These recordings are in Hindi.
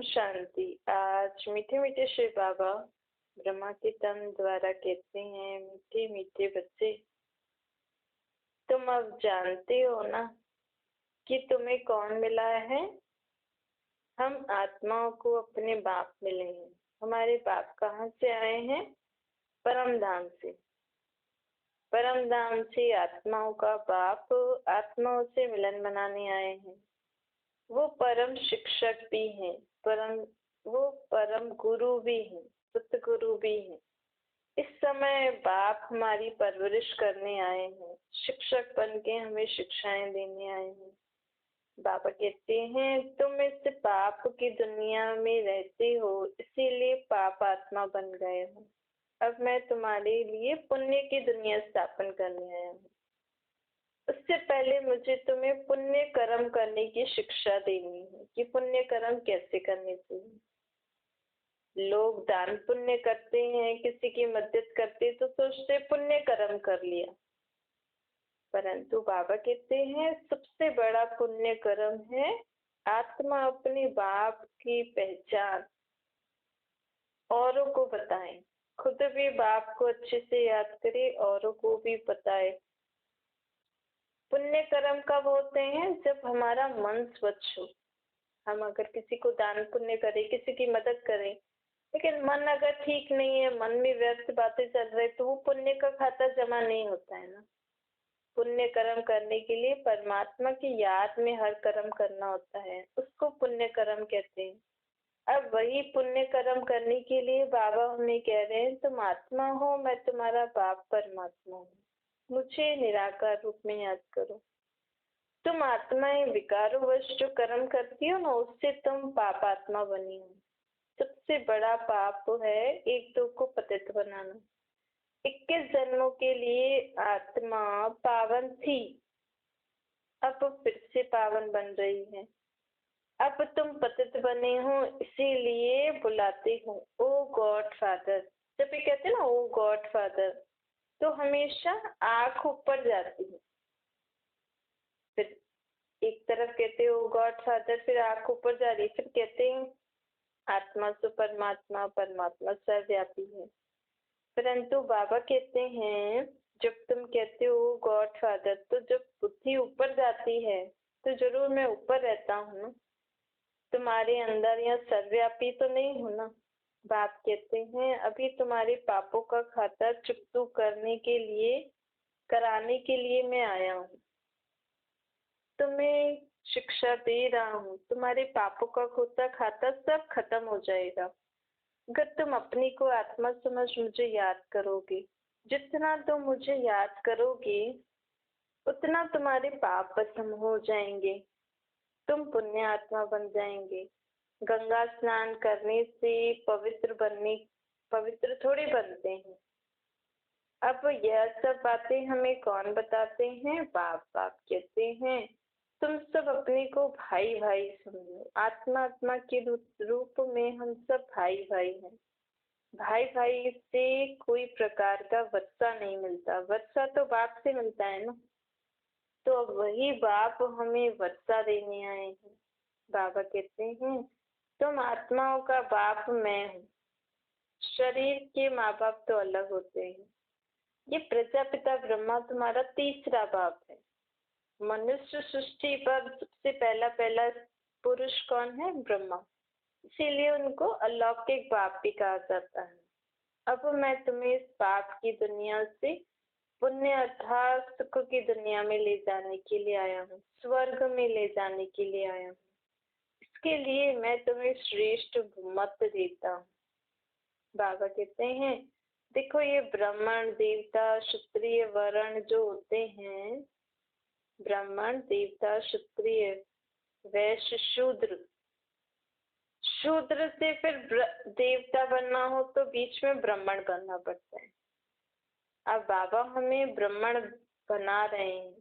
ओम शांति। आज मीठे मीठे श्री बाबा ब्रह्मा के तन द्वारा कहते हैं, मीठे मीठे बच्चे, तुम अब जानते हो ना कि तुम्हें कौन मिला है। हम आत्माओं को अपने बाप मिले हैं। हमारे बाप कहाँ से आए हैं? परम धाम से। परम धाम से आत्माओं का बाप आत्माओं से मिलन बनाने आए हैं। वो परम शिक्षक भी हैं, वो परम गुरु भी हैं, सतगुरु भी हैं। इस समय बाप हमारी परवरिश करने आए हैं, शिक्षक बन के हमें शिक्षाएं देने आए हैं। बाबा कहते हैं तुम इस पाप की दुनिया में रहते हो, इसीलिए पाप आत्मा बन गए हो। अब मैं तुम्हारे लिए पुण्य की दुनिया स्थापन करने आया हूँ। उससे पहले मुझे तुम्हें पुण्य कर्म करने की शिक्षा देनी है कि पुण्य कर्म कैसे करने चाहिए। लोग दान पुण्य करते हैं, किसी की मदद करते तो सोचते पुण्य कर्म कर लिया, परंतु बाबा कहते हैं सबसे बड़ा पुण्य कर्म है आत्मा अपने बाप की पहचान औरों को बताए, खुद भी बाप को अच्छे से याद करे, औरों को भी बताए। पुण्य कर्म कब होते हैं? जब हमारा मन स्वच्छ हो। हम अगर किसी को दान पुण्य करें, किसी की मदद करें, लेकिन मन अगर ठीक नहीं है, मन में व्यर्थ बातें चल रही, तो वो पुण्य का खाता जमा नहीं होता है ना। पुण्य कर्म करने के लिए परमात्मा की याद में हर कर्म करना होता है, उसको पुण्य कर्म कहते हैं। अब वही पुण्य कर्म करने के लिए बाबा हमें कह रहे हैं तुम आत्मा हो, मैं तुम्हारा बाप परमात्मा हूँ, मुझे निराकार रूप में याद करो। तुम आत्माएं विकारोवश जो कर्म करती हो ना, उससे तुम पाप आत्मा बनी हो। सबसे बड़ा पाप है एक दो को पतित बनाना। 21 जन्मों के लिए आत्मा पावन थी, अब फिर से पावन बन रही है। अब तुम पतित बने हो, इसीलिए बुलाते हो ओ गॉड फादर। जब ये कहते हैं ना ओ गॉड फादर, तो हमेशा आंख ऊपर जाती है। फिर एक तरफ कहते हो गॉड फादर, फिर आंख ऊपर जा रही, फिर कहते हैं आत्मा तो परमात्मा, परमात्मा सर्वव्यापी है। परंतु बाबा कहते हैं जब तुम कहते हो गॉड फादर, तो जब बुद्धि ऊपर जाती है तो जरूर मैं ऊपर रहता हूँ ना, तुम्हारे अंदर या सर्वव्यापी तो नहीं हूँ ना। बाप कहते हैं अभी तुम्हारे पापों का खाता चुकता करने के लिए, कराने के लिए मैं आया हूँ। तुम्हें शिक्षा दे रहा हूँ, तुम्हारे पापों का खोता खाता सब खत्म हो जाएगा अगर तुम अपनी को आत्मा समझ मुझे याद करोगे। जितना तुम मुझे याद करोगे उतना तुम्हारे पाप भस्म हो जाएंगे, तुम पुण्य आत्मा बन जाएंगे। गंगा स्नान करने से पवित्र थोड़े बनते हैं। अब यह सब बातें हमें कौन बताते हैं? बाप कहते हैं तुम सब अपने को भाई भाई समझो। आत्मा आत्मा के रूप में हम सब भाई भाई हैं। भाई भाई से कोई प्रकार का वर्षा नहीं मिलता, वर्षा तो बाप से मिलता है ना। तो अब वही बाप हमें वर्षा देने आए हैं। बाबा कहते हैं तुम आत्माओं का बाप मैं हूँ। शरीर के माँ बाप तो अलग होते हैं। ये प्रजापिता ब्रह्मा तुम्हारा तीसरा बाप है। मनुष्य सृष्टि पर सबसे पहला पुरुष कौन है? ब्रह्मा। इसीलिए उनको अलौकिक बाप भी कहा जाता है। अब मैं तुम्हें इस पाप की दुनिया से पुण्य अर्थात सुख की दुनिया में ले जाने के लिए आया हूँ, स्वर्ग में ले जाने के लिए आया हूँ। इसके लिए मैं तुम्हें श्रेष्ठ मत देता हूँ। बाबा कहते हैं देखो ये ब्राह्मण देवता क्षत्रिय वर्ण जो होते हैं, ब्राह्मण देवता क्षत्रिय वैश्य शूद्र, शूद्र से फिर देवता बनना हो तो बीच में ब्राह्मण बनना पड़ता है। अब बाबा हमें ब्राह्मण बना रहे हैं,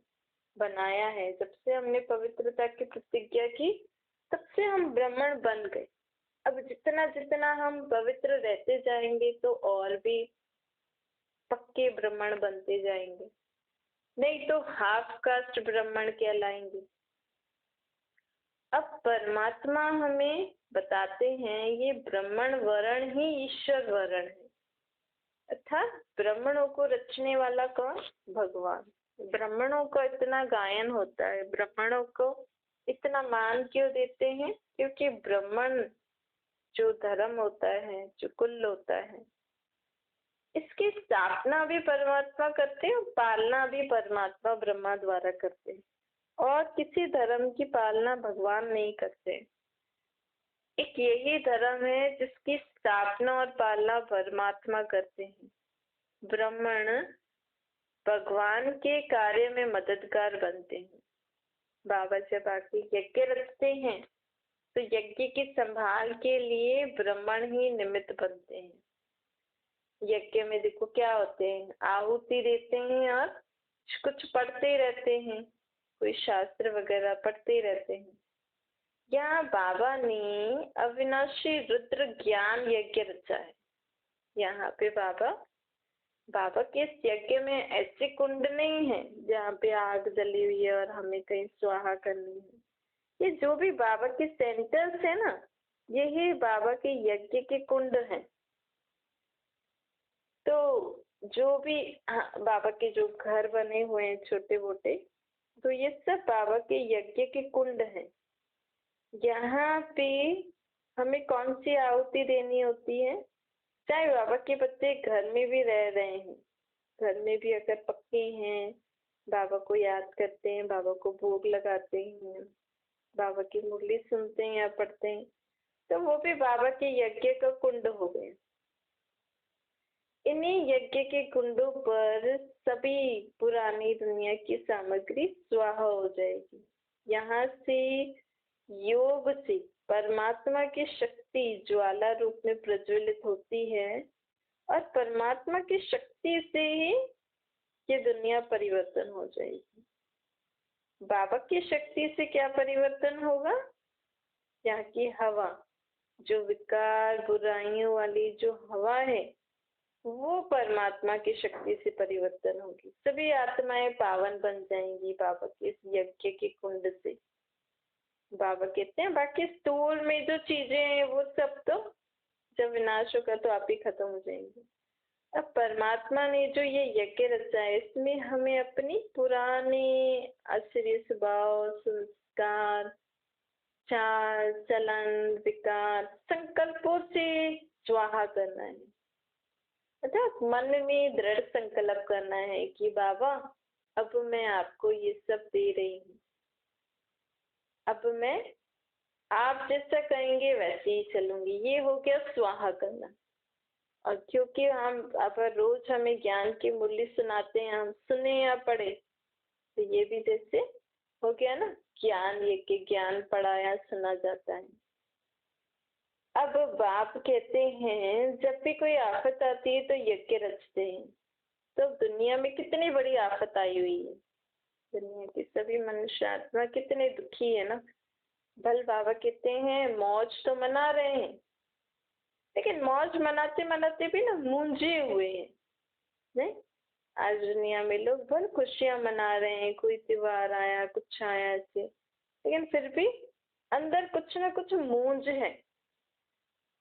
बनाया है। जब से हमने पवित्रता की प्रतिज्ञा की तब से हम ब्राह्मण बन गए। अब जितना जितना हम पवित्र रहते जाएंगे तो और भी पक्के ब्राह्मण बनते जाएंगे, नहीं तो हाफ कास्ट ब्राह्मण कहलाएंगे। अब परमात्मा हमें बताते हैं ये ब्राह्मण वर्ण ही ईश्वर वर्ण है, अर्थात ब्राह्मणों को रचने वाला कौन? भगवान। ब्राह्मणों का इतना गायन होता है, ब्राह्मणों को इतना मान क्यों देते हैं? क्योंकि ब्राह्मण जो धर्म होता है, जो कुल होता है, इसकी स्थापना भी परमात्मा करते हैं और पालना भी परमात्मा ब्रह्मा द्वारा करते हैं, और किसी धर्म की पालना भगवान नहीं करते। एक यही धर्म है जिसकी स्थापना और पालना परमात्मा करते हैं। ब्राह्मण भगवान के कार्य में मददगार बनते हैं। बाबा जब आके यज्ञ रचते हैं तो यज्ञ की संभाल के लिए ब्राह्मण ही निमित्त बनते हैं। यज्ञ में देखो क्या होते हैं, आहुति देते हैं और कुछ पढ़ते रहते हैं, कोई शास्त्र वगैरह पढ़ते रहते हैं। यहाँ बाबा ने अविनाशी रुद्र ज्ञान यज्ञ रचा है। यहाँ पे बाबा के इस यज्ञ में ऐसे कुंड नहीं है जहाँ पे आग जली हुई है और हमें कहीं स्वाहा करनी है। ये जो भी बाबा के सेंटर्स है ना, यही बाबा के यज्ञ के कुंड हैं। तो जो भी बाबा के जो घर बने हुए हैं छोटे मोटे, तो ये सब बाबा के यज्ञ के कुंड हैं। यहाँ पे हमें कौन सी आहुति देनी होती है? चाहे बाबा के बच्चे घर में भी रह रहे हैं, घर में भी अगर पक्के हैं, बाबा को याद करते हैं, बाबा को भोग लगाते हैं, बाबा की मुरली सुनते हैं या पढ़ते हैं, तो वो भी बाबा के यज्ञ का कुंड हो गए। इन्हीं यज्ञ के कुंडों पर सभी पुरानी दुनिया की सामग्री स्वाहा हो जाएगी। यहाँ से योग से परमात्मा की शक्ति ज्वाला रूप में प्रज्वलित होती है, और परमात्मा की शक्ति से ही ये दुनिया परिवर्तन हो जाएगी। बाबा की शक्ति से क्या परिवर्तन होगा? यहाँ की हवा, जो विकार बुराइयों वाली जो हवा है, वो परमात्मा की शक्ति से परिवर्तन होगी। सभी आत्माएं पावन बन जाएंगी बाबा के इस यज्ञ के कुंड से। बाबा कहते हैं बाकी स्थूल में जो चीजें हैं वो सब तो जब विनाश होगा तो आप ही खत्म हो जाएंगे। अब परमात्मा ने जो ये यज्ञ रचा है, इसमें हमें अपनी पुरानी आश्चर्य स्वभाव, संस्कार, चाल चलन, विकार, संकल्पों से स्वाहा करना है। अर्थात मन में दृढ़ संकल्प करना है कि बाबा अब मैं आपको ये सब दे रही हूँ, अब मैं आप जैसा कहेंगे वैसे ही चलूंगी। ये हो गया स्वाहा करना। और क्योंकि हम अब रोज हमें ज्ञान की मुरली सुनाते हैं, हम सुने या पढ़े, तो ये भी जैसे हो गया ना, ज्ञान यज्ञ, ज्ञान पढ़ाया सुना जाता है। अब बाप कहते हैं जब भी कोई आफत आती है तो यज्ञ रचते हैं। तो दुनिया में कितनी बड़ी आफत आई हुई है, दुनिया की सभी मनुष्य आत्मा कितने दुखी है ना। भल बाबा कहते हैं मौज तो मना रहे हैं, लेकिन मौज मनाते मनाते भी ना मूंझे हुए हैं। नहीं, आज दुनिया में लोग भल खुशियां मना रहे हैं, कोई त्योहार आया, कुछ आया ऐसे, लेकिन फिर भी अंदर कुछ ना कुछ मूंझ है,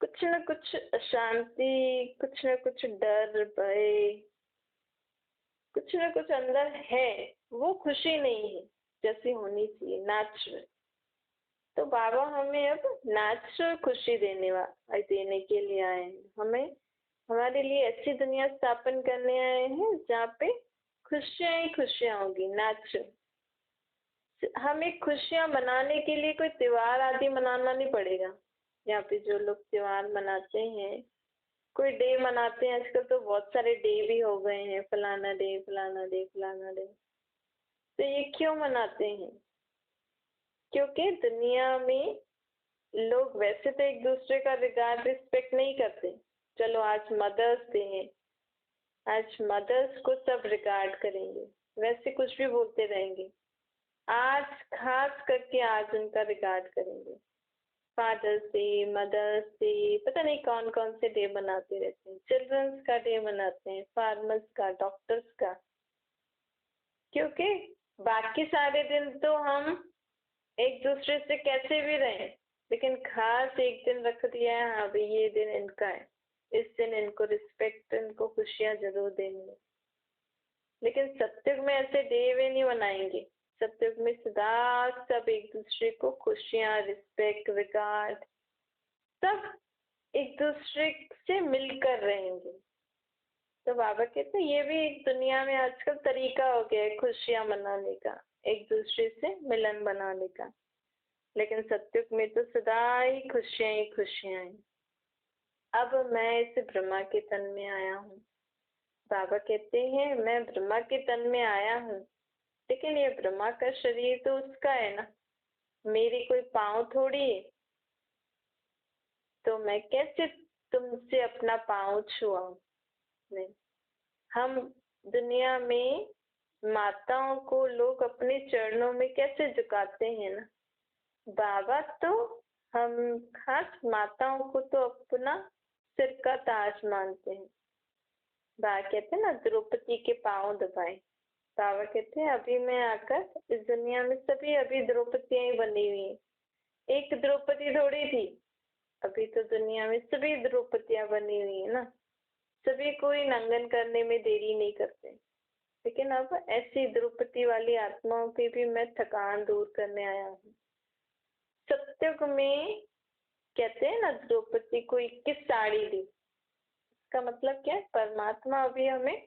कुछ न कुछ अशांति, कुछ न कुछ डर भय, कुछ न कुछ अंदर है। वो खुशी नहीं है जैसी होनी चाहिए, नेचुरल। तो बाबा हमें अब नेचुरल खुशी देने के लिए आए हैं। हमें हमारे लिए ऐसी दुनिया स्थापन करने आए हैं जहाँ पे खुशियां ही खुशियां होगी, नेचुरल। हमें खुशियां मनाने के लिए कोई त्योहार आदि मनाना नहीं पड़ेगा। यहाँ पे जो लोग त्योहार मनाते हैं, कोई डे मनाते हैं, आजकल तो बहुत सारे डे भी हो गए हैं, फलाना डे फलाना डे फलाना डे। तो ये क्यों मनाते हैं? क्योंकि दुनिया में लोग वैसे तो एक दूसरे का रिगार्ड रिस्पेक्ट नहीं करते। चलो आज मदर्स डे है, आज मदर्स को सब रिगार्ड करेंगे, वैसे कुछ भी बोलते रहेंगे। आज खास करके आज उनका रिगार्ड करेंगे। फादर्स डे, मदर्स डे, पता नहीं कौन कौन से डे मनाते रहते हैं। चिल्ड्रंस का डे मनाते हैं, फार्मर्स का, डॉक्टर्स का। क्योंकि बाकी सारे दिन तो हम एक दूसरे से कैसे भी रहें, लेकिन खास एक दिन रख दिया है, हाँ भाई ये दिन इनका है, इस दिन इनको रिस्पेक्ट, इनको खुशियां जरूर देनी है। लेकिन सत्युग में ऐसे डे वे नहीं मनाएंगे। सत्युग में सदा सब एक दूसरे को खुशियां, रिस्पेक्ट, रिगार्ड, सब एक दूसरे से मिलकर रहेंगे। तो बाबा कहते हैं ये भी एक दुनिया में आजकल तरीका हो गया है खुशियां मनाने का, एक दूसरे से मिलन बनाने का। लेकिन सत्युग में तो सदा ही खुशियां हैं। अब मैं इस ब्रह्मा के तन में आया हूँ। बाबा कहते हैं मैं ब्रह्मा के तन में आया हूँ, लेकिन ये ब्रह्मा का शरीर तो उसका है ना, मेरी कोई पाँव थोड़ी है। तो मैं कैसे तुमसे अपना पाँव छुआऊं? नहीं, हम दुनिया में माताओं को लोग अपने चरणों में कैसे झुकाते हैं ना, बाबा तो हम खास माताओं को तो अपना सिर का ताज मानते हैं। बाबा कहते हैं ना द्रौपदी के पाँव दबाए। बाबा कहते हैं अभी मैं आकर इस दुनिया में सभी अभी द्रौपदियां ही बनी हुई हैं, एक द्रौपदी थोड़ी थी। अभी तो दुनिया में सभी द्रौपदियां बनी हुई है ना, सभी कोई नंगन करने में देरी नहीं करते। लेकिन अब ऐसी द्रौपदी वाली आत्माओं की भी मैं थकान दूर करने आया हूँ। सत्युग में कहते हैं ना द्रौपदी को 21 साड़ी दी, इसका मतलब क्या है? परमात्मा अभी हमें,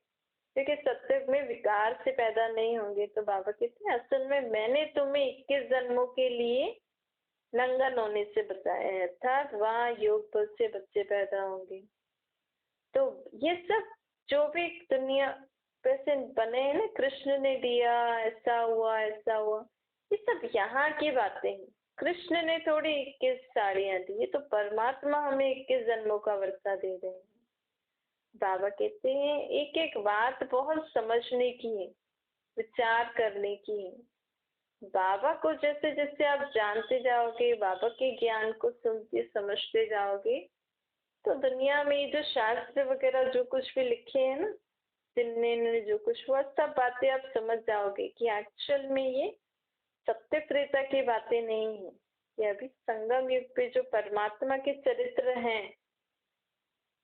क्योंकि सत्युग में विकार से पैदा नहीं होंगे, तो बाबा कहते हैं असल में मैंने तुम्हें 21 जन्मों के लिए नंगन होने से बचाया है, अर्थात वहाँ योग बल से बच्चे पैदा होंगे। तो ये सब जो भी दुनिया वैसे बने हैं ना, कृष्ण ने दिया, ऐसा हुआ ऐसा हुआ, ये सब यहाँ की बातें हैं। कृष्ण ने थोड़ी 21 साड़ियाँ दी, ये तो परमात्मा हमें 21 जन्मों का वर्षा दे रहे हैं। बाबा कहते हैं एक एक बात बहुत समझने की है, विचार करने की है। बाबा को जैसे जैसे आप जानते जाओगे, बाबा के ज्ञान को सुनते समझते जाओगे, तो दुनिया में जो शास्त्र वगैरह जो कुछ भी लिखे हैं ना, जिनने जो कुछ हुआ, सब बातें आप समझ जाओगे कि एक्चुअल में ये सत्य त्रेता की बातें नहीं है। ये अभी संगम युग पे जो परमात्मा के चरित्र हैं,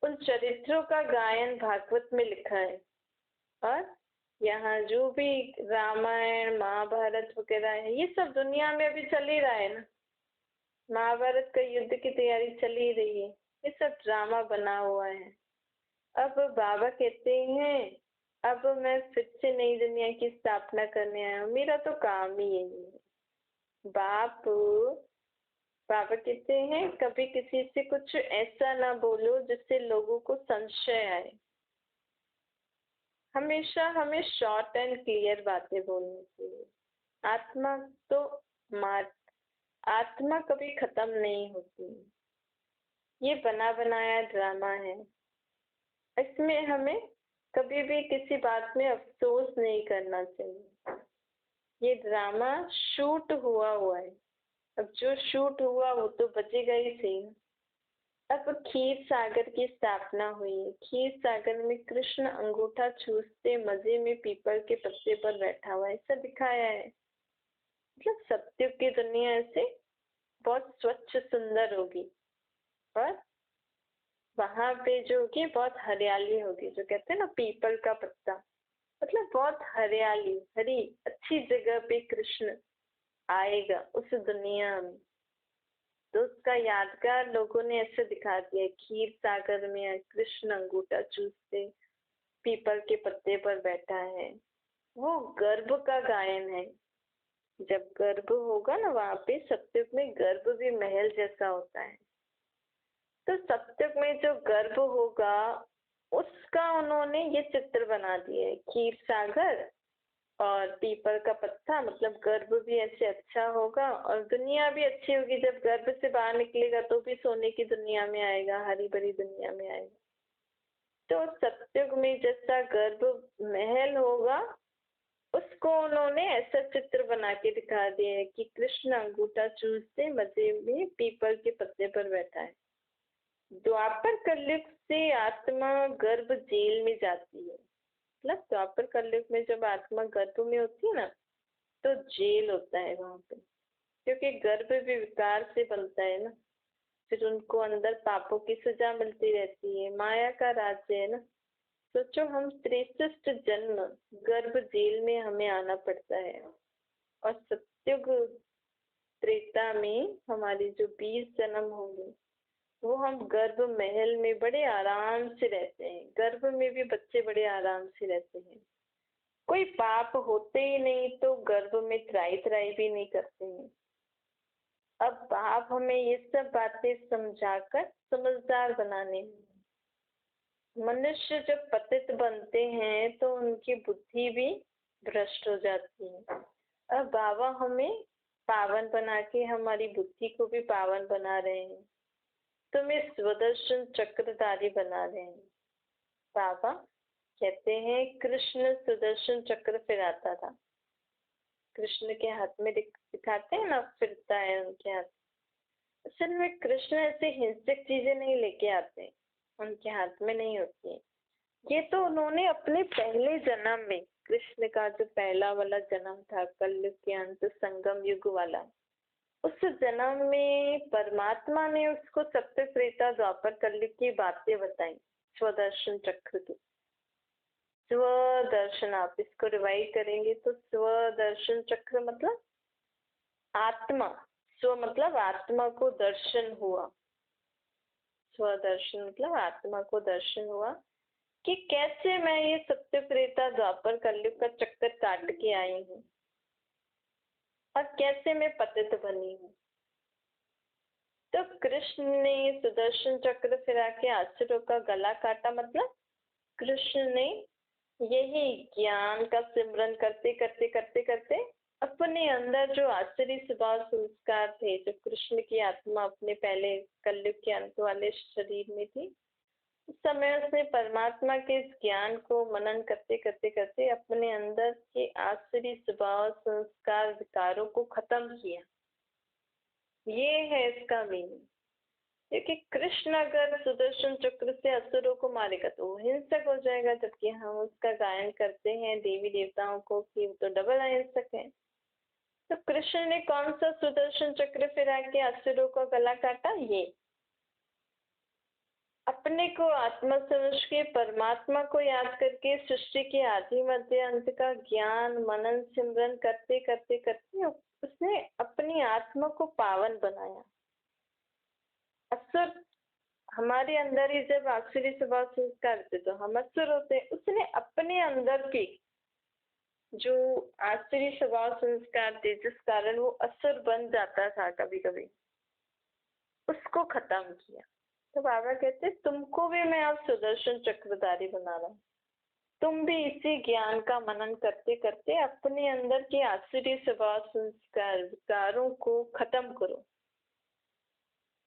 उन चरित्रों का गायन भागवत में लिखा है। और यहाँ जो भी रामायण महाभारत वगैरह है, ये सब दुनिया में अभी चल ही रहा है ना। महाभारत का युद्ध की तैयारी चल ही रही है, ये सब ड्रामा बना हुआ है। अब बाबा कहते हैं अब मैं फिर से नई दुनिया की स्थापना करने आया हूँ, मेरा तो काम ही यही है। बाबा कहते हैं कभी किसी से कुछ ऐसा ना बोलो जिससे लोगों को संशय आए। हमेशा हमें शॉर्ट एंड क्लियर बातें बोलनी चाहिए। आत्मा तो मार आत्मा कभी खत्म नहीं होती, ये बना बनाया ड्रामा है। इसमें हमें कभी भी किसी बात में अफसोस नहीं करना चाहिए। ये ड्रामा शूट हुआ हुआ है, अब जो शूट हुआ वो तो बचेगा ही सही। अब खीर सागर की स्थापना हुई है। खीर सागर में कृष्ण अंगूठा चूसते मजे में पीपल के पत्ते पर बैठा हुआ है, ऐसा दिखाया है। मतलब सत्युग की दुनिया ऐसे बहुत स्वच्छ सुंदर होगी, और वहां पे जो होगी बहुत हरियाली होगी, जो कहते हैं ना पीपल का पत्ता, मतलब बहुत हरियाली, हरी अच्छी जगह पे कृष्ण आएगा उस दुनिया में। तो उसका यादगार लोगों ने ऐसे दिखा दिया, खीर सागर में कृष्ण अंगूठा चूसते पीपल के पत्ते पर बैठा है। वो गर्भ का गायन है। जब गर्भ होगा ना वहां पे सत्युग में, गर्भ भी महल जैसा होता है। तो सत्युग में जो गर्भ होगा उसका उन्होंने ये चित्र बना दिया है, खीर सागर और पीपल का पत्ता, मतलब गर्भ भी ऐसे अच्छा होगा और दुनिया भी अच्छी होगी। जब गर्भ से बाहर निकलेगा तो भी सोने की दुनिया में आएगा, हरी भरी दुनिया में आएगा। तो सत्युग में जैसा गर्भ महल होगा, उसको उन्होंने ऐसा चित्र बना के दिखा दिया है कि कृष्ण अंगूठा चूसते मजे में पीपल के पत्ते पर बैठा है। द्वापर कलयुग से आत्मा गर्भ जेल में जाती है। मतलब द्वापर कलयुग में जब आत्मा गर्भ में होती है ना, तो जेल होता है वहां पे। क्योंकि गर्भ भी विकार से बनता है ना, फिर उनको अंदर पापों की सजा मिलती रहती है, माया का राज्य है ना। सोचो हम 63 जन्म गर्भ जेल में हमें आना पड़ता है, और सत्युग त्रेता में हमारी जो 20 जन्म होंगे वो हम गर्भ महल में बड़े आराम से रहते हैं। गर्भ में भी बच्चे बड़े आराम से रहते हैं, कोई पाप होते ही नहीं, तो गर्भ में त्राई त्राई भी नहीं करते हैं। अब बाप हमें ये सब बातें समझाकर समझदार बनाने हैं। मनुष्य जब पतित बनते हैं तो उनकी बुद्धि भी भ्रष्ट हो जाती है। अब बाबा हमें पावन बना के हमारी बुद्धि को भी पावन बना रहे हैं, तुम्हें स्वदर्शन चक्रधारी बना रहे हैं। बाबा कहते हैं कृष्ण सुदर्शन चक्र फिराता था, कृष्ण के हाथ में दिखाते हैं ना, फिरता है उनके हाथ। असल में कृष्ण ऐसे हिंसक चीजें नहीं लेके आते, उनके हाथ में नहीं होती है। ये तो उन्होंने अपने पहले जन्म में, कृष्ण का जो पहला वाला जन्म था कलयुग के अंत संगम युग वाला, उस जन्म में परमात्मा ने उसको सत्य त्रेता द्वापर कलयुग की बातें बताई स्वदर्शन चक्र की। स्वदर्शन, आप इसको रिवाइज करेंगे तो स्वदर्शन चक्र मतलब आत्मा, स्व मतलब आत्मा को दर्शन हुआ, स्वदर्शन मतलब आत्मा को दर्शन हुआ कि कैसे मैं ये सत्य त्रेता द्वापर कलयुग का चक्कर काट के आई हूँ और कैसे मैं पतित बनी हूँ। तो कृष्ण ने सुदर्शन चक्र फिरा के असुरों का गला काटा, मतलब कृष्ण ने यही ज्ञान का सिमरन करते करते करते करते अपने अंदर जो आसुरी स्वभाव संस्कार थे, जो कृष्ण की आत्मा अपने पहले कलयुग के अंत वाले शरीर में थी, उस समय उसने परमात्मा के इस ज्ञान को मनन करते करते करते अपने अंदर के आसुरी स्वभाव संस्कार विकारों को खत्म किया। ये है इसका मीनिंग। क्योंकि कृष्ण अगर सुदर्शन चक्र से असुरों को मारेगा तो वो हिंसक हो जाएगा, जबकि हम उसका गायन करते हैं देवी देवताओं को कि वो तो डबल अहिंसक है। तो कृष्ण ने कौन सा सुदर्शन चक्र फिरा के असुरों का गला काटा? ये अपने को आत्मा समझ के परमात्मा को याद करके सृष्टि के आदि मध्य अंत का ज्ञान मनन सिमरन करते करते करते उसने अपनी आत्मा को पावन बनाया। असुर हमारे अंदर ही जब आसुरी स्वभाव संस्कार थे तो हम असुर होते, उसने अपने अंदर की जो आसुरी स्वभाव संस्कार थे जिस कारण वो असुर बन जाता था कभी कभी, उसको खत्म किया। तो बाबा कहते तुमको भी मैं अब सुदर्शन चक्रधारी बना रहा हूँ, तुम भी इसी ज्ञान का मनन करते करते अपने अंदर के आसुरी स्वभाव संस्कार विकारों को खत्म करो।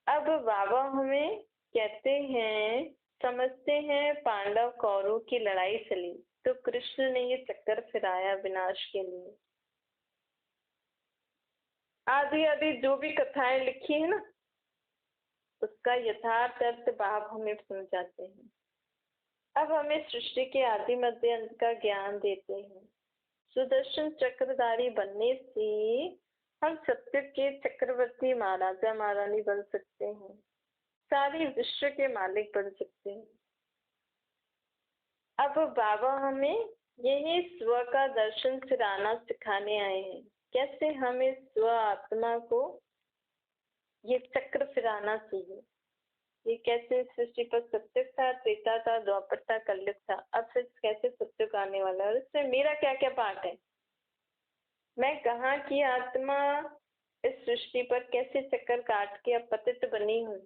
अब बाबा हमें कहते हैं, समझते हैं पांडव कौरव की लड़ाई चली तो कृष्ण ने ये चक्कर फिराया विनाश के लिए। आदि आदि जो भी कथाएं लिखी है ना, उसका यथार्थ अर्थ बाप हमें समझाते हैं। अब हमें सृष्टि के आदि मध्य अंत का ज्ञान देते हैं। सुदर्शन चक्रधारी बनने से हम सत्य के चक्रवर्ती महाराजा महारानी बन सकते हैं, सारी विश्व के मालिक बन सकते हैं। अब बाबा हमें यही स्व का दर्शन सिखाना सिखाने आए हैं, कैसे हमें स्व आत्मा को ये चक्र फिराना चाहिए। ये कैसे सृष्टि पर सत्युग था, त्रेता था, द्वापर था, कलयुग था, अब फिर कैसे सत्युग आने वाला है और इसमें मेरा क्या क्या पार्ट है, मैं कहाँ की आत्मा इस सृष्टि पर कैसे चक्कर काट के अब पतित बनी हूँ।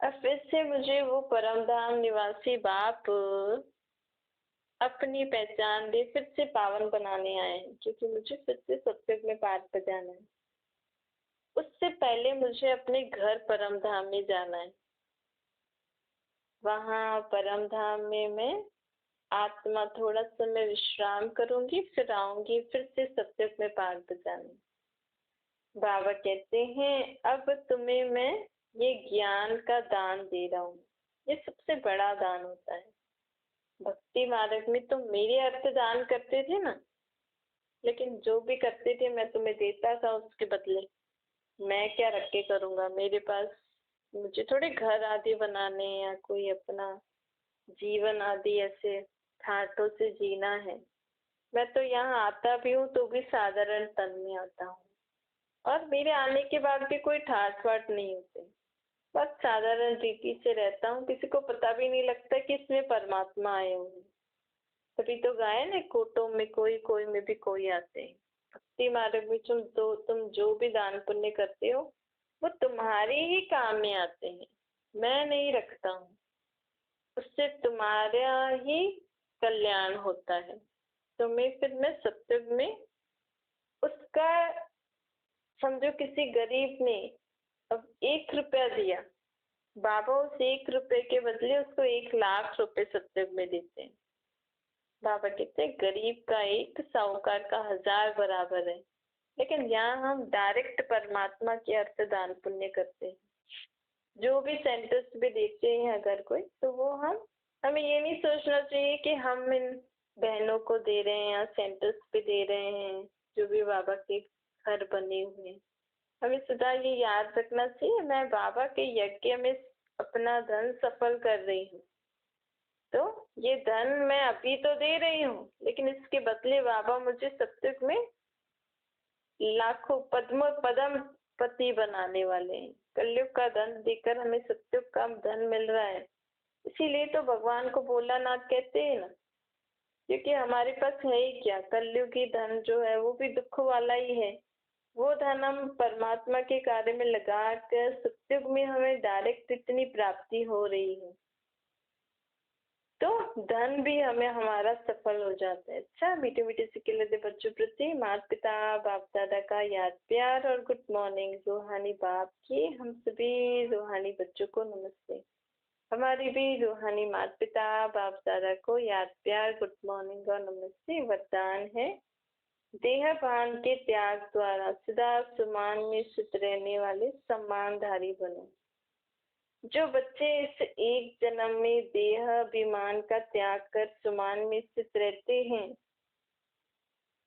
अब फिर से मुझे वो परम धाम निवासी बाप अपनी पहचान दे, फिर से पावन बनाने आए हैं, क्योंकि मुझे फिर से सत्युग में पाठ बजाना है। उससे पहले मुझे अपने घर परम धाम में जाना है। वहाँ परम धाम में मैं आत्मा थोड़ा समय विश्राम करूंगी, फिर आऊंगी फिर से सत्युग में पाठ बजाने। बाबा कहते हैं अब तुम्हें मैं ये ज्ञान का दान दे रहा हूँ। ये सबसे बड़ा दान होता है। भक्ति मार्ग में तुम मेरे अर्थ दान करते थे ना, लेकिन जो भी करते थे मैं तुम्हें देता था उसके बदले। मैं क्या रख के करूँगा? मेरे पास मुझे थोड़े घर आदि बनाने हैं या कोई अपना जीवन आदि ऐसे ठाटों से जीना है। मैं तो यहाँ आता भी हूँ तो भी साधारण तन में आता हूँ, और मेरे आने के बाद भी कोई ठाट बाट नहीं होते। बस साधारण रीति से रहता हूँ, किसी को पता भी नहीं लगता कि इसमें परमात्मा आए हुए। तभी तो गाए ना, कोटों में कोई कोई में भी कोई आते हैं। भक्ति मार्ग में तुम जो भी दान पुण्य करते हो वो तुम्हारे ही काम में आते हैं, मैं नहीं रखता हूँ। उससे तुम्हारा ही कल्याण होता है। तो मैं सत्युग में उसका, समझो किसी गरीब ने अब 1 रुपया दिया, बाबा उस 1 रुपए के बदले उसको 1 लाख रुपए सत्युग में देते हैं। बाबा कहते हैं गरीब का 1 साहूकार का 1000 बराबर है। लेकिन यहाँ हम डायरेक्ट परमात्मा के अर्थ दान पुण्य करते हैं। जो भी सेंटर्स भी देखते हैं अगर कोई, तो वो हमें ये नहीं सोचना चाहिए कि हम इन बहनों को दे रहे हैं या सेंटर्स पे दे रहे हैं जो भी बाबा के घर बने हुए हैं। हमें सदा ये याद रखना चाहिए, मैं बाबा के यज्ञ में अपना धन सफल कर रही हूँ। तो ये धन मैं अभी तो दे रही हूँ, लेकिन इसके बदले बाबा मुझे सत्युग में लाखों पदम पति बनाने वाले हैं। कलयुग का धन देकर हमें सत्युग का धन मिल रहा है। इसीलिए तो भगवान को भोलानाथ कहते हैं ना, क्योंकि हमारे पास है ही क्या, कलयुगी धन जो है वो भी दुख वाला ही है। वो धन हम परमात्मा के कार्य में लगा कर सत्युग में हमें डायरेक्ट इतनी प्राप्ति हो रही है, तो धन भी हमें हमारा सफल हो जाता है। अच्छा, मीठे मीठे से खिलते बच्चों प्रति माता पिता बाप दादा का याद प्यार और गुड मॉर्निंग। रूहानी बाप की हम सभी रूहानी बच्चों को नमस्ते। हमारी भी रूहानी माता पिता बाप दादा को याद प्यार गुड मॉर्निंग और नमस्ते। वरदान है, देह भान के त्याग द्वारा सदा सुमान में स्थित रहने वाले सम्मानधारी बनो। जो बच्चे इस एक जन्म में देह अभिमान का त्याग कर सुमान में स्थित रहते हैं,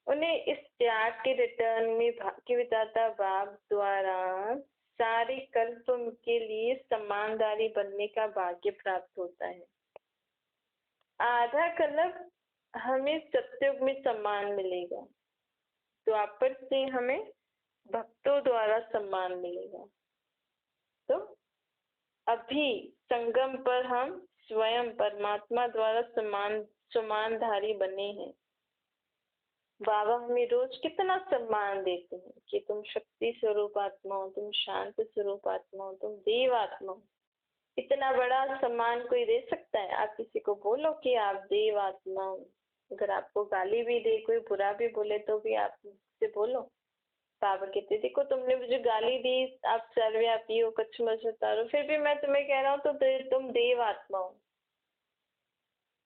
उन्हें इस त्याग के रिटर्न में भाग्य विधाता बाप द्वारा सारे कल्प के लिए सम्मानधारी बनने का भाग्य प्राप्त होता है। आधा कल्प हमें सत्युग में सम्मान मिलेगा, द्वापर से हमें भक्तों द्वारा सम्मान मिलेगा। तो अभी संगम पर हम स्वयं परमात्मा द्वारा सम्मानधारी बने हैं। बाबा हमें रोज कितना सम्मान देते हैं कि तुम शक्ति स्वरूप आत्मा हो, तुम शांत स्वरूप आत्मा हो, तुम देव आत्मा हो। इतना बड़ा सम्मान कोई दे सकता है? आप किसी को बोलो कि आप देव आत्मा हो, अगर आपको गाली भी दे, कोई बुरा भी बोले, तो भी आप उससे बोलो। बाबा कहते देखो तुमने मुझे गाली दी, आप सर्वव्यापी हो, कच्छ मछतारो, फिर भी मैं तुम्हें कह रहा हूँ तो तुम देव आत्मा हो।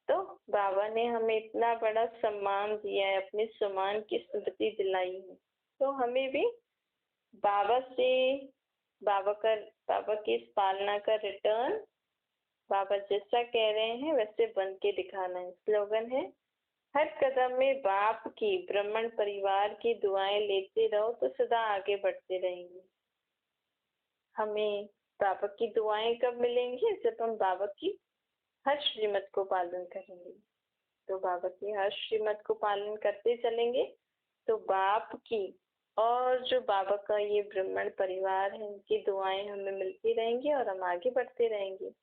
तो बाबा ने हमें इतना बड़ा सम्मान दिया है, अपने सम्मान की स्मृति दिलाई है। तो हमें भी बाबा से बाबा की इस पालना का रिटर्न बाबा जैसा कह रहे हैं वैसे बन के दिखाना है। स्लोगन है, हर कदम में बाप की ब्राह्मण परिवार की दुआएं लेते रहो तो सदा आगे बढ़ते रहेंगे। हमें बाबा की दुआएं कब मिलेंगी? जब हम बाबा की हर श्रीमत को पालन करेंगे। तो बाबा की हर श्रीमत को पालन करते चलेंगे तो बाप की और जो बाबा का ये ब्राह्मण परिवार है उनकी दुआएं हमें मिलती रहेंगी और हम आगे बढ़ते रहेंगे।